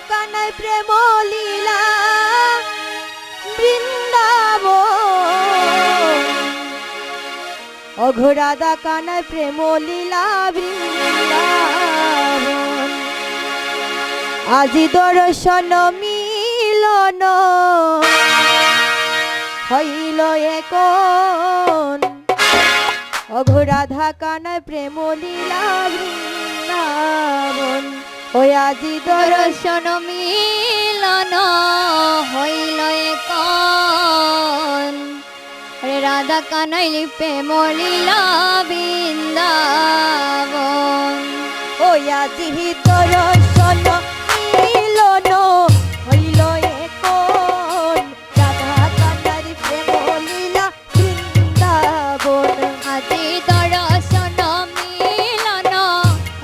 কানাই প্রেম লীলা বৃন্দাবন অঘো রাধা কানাই প্রেম লীলা বৃন্দাবন আজি দর্শন মিলন হইল একন অঘো রাধা কানাই প্রেম লীলা বৃন্দাবন ওই আজি দর্শন মিলন হইল একন রাধা কানাই প্রেম লীলা বৃন্দাবন ওই আজি দর্শন মিলন হইল একন রাধা কানাই প্রেম লীলা বৃন্দাবন আজি দর্শন মিলন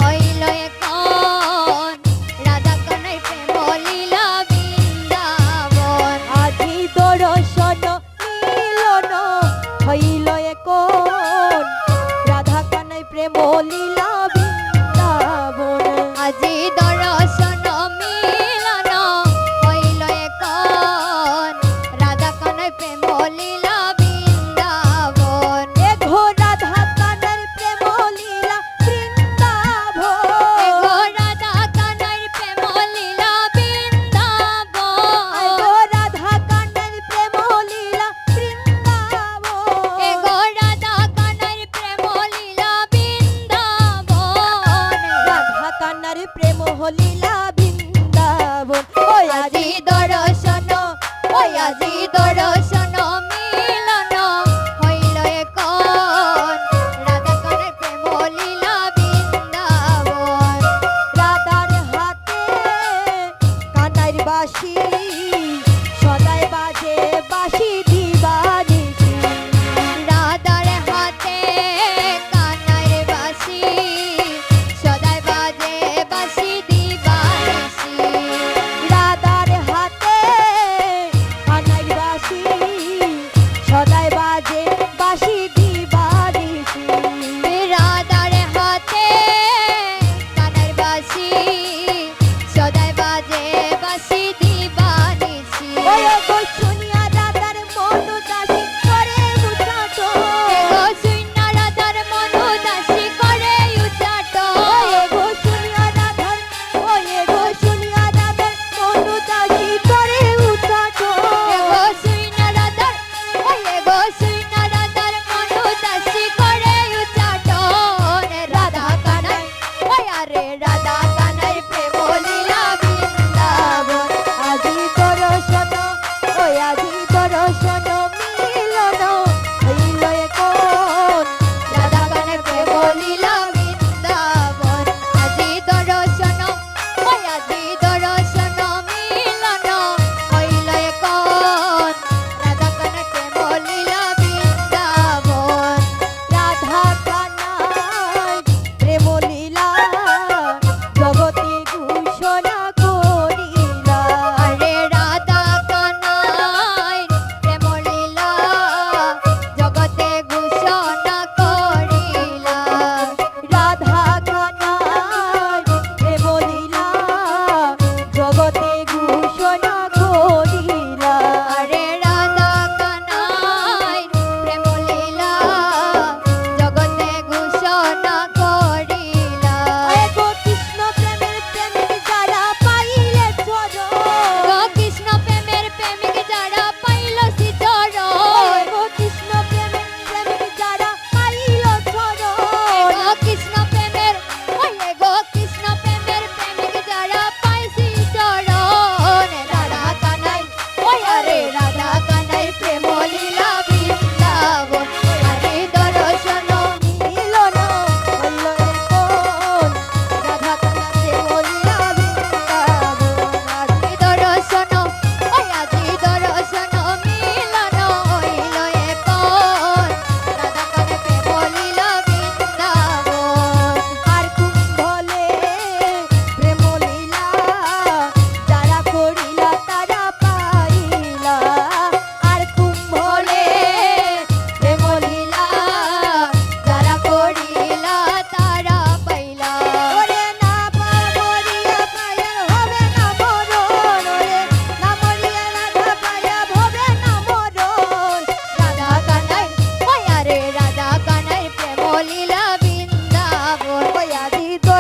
হইল একন রাধা কানাই প্রেম লীলা বৃন্দাবন আজি দর্শন মিলন হইল একন রাধা কানাই প্রেম লীলা বৃন্দাবন আজি দর্শন মিলন হইল একন রাধা কানাই প্রেম লীলা বৃন্দাবন এঘো রাধা কানাই প্রেম লীলা বৃন্দাবন এঘো রাধা কানাই প্রেম লীলা বৃন্দাবন এঘো রাধা কানাই প্রেম লীলা বৃন্দাবন এঘো রাধা কানাই প্রেম লীলা বৃন্দাবন রাধা কানার প্রেম লীলা বৃন্দাবন ওই আজি দর্শন ওই আজি দর্শন মিলন হইল একন রাধা কানার প্রেম লীলা বৃন্দাবন রাধার হাতে কানার বাঁশি সদাই বাজে বাঁশি দিবানিশি রাধার হাতে কানার বাঁশি সদাই বাজে বাঁশি দিবানিশি রাধার হাতে কানার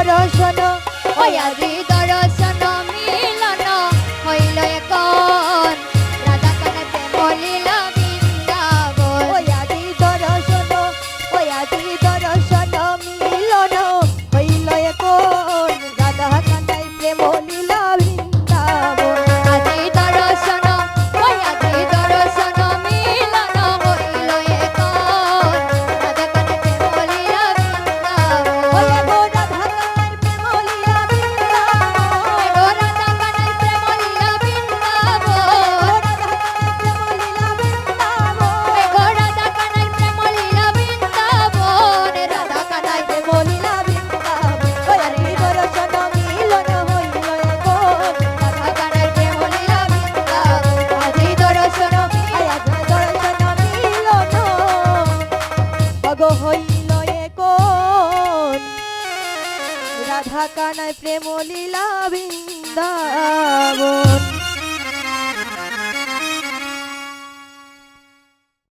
দর্শন ওই আদি দর্শন মিলন হইল এখন রাধা কানাই প্রেম লীলা বৃন্দাবন ওই আদি দর্শন মিলন হইল এখন রাধা কানাই প্রেম লীলা বৃন্দাবন আদি দর্শন মিলন হইল এখন রাধা কানাই প্রেম লীলা বৃন্দাবন ওই গো রাধা কানাই প্রেম লীলা বৃন্দাবন গো রাধা কানাই প্রেম লীলা বৃন্দাবন গো রাধা কানাই প্রেম লীলা বৃন্দাবন রাধা কানাই প্রেম লীলা বৃন্দাবন ওই আদি দর্শন মিলন হইল এখন রাধা কানাই প্রেম লীলা বৃন্দাবন আদি দর্শন মিলন অগো হইল এখন রাধা কানাই প্রেম লীলা বৃন্দাবন।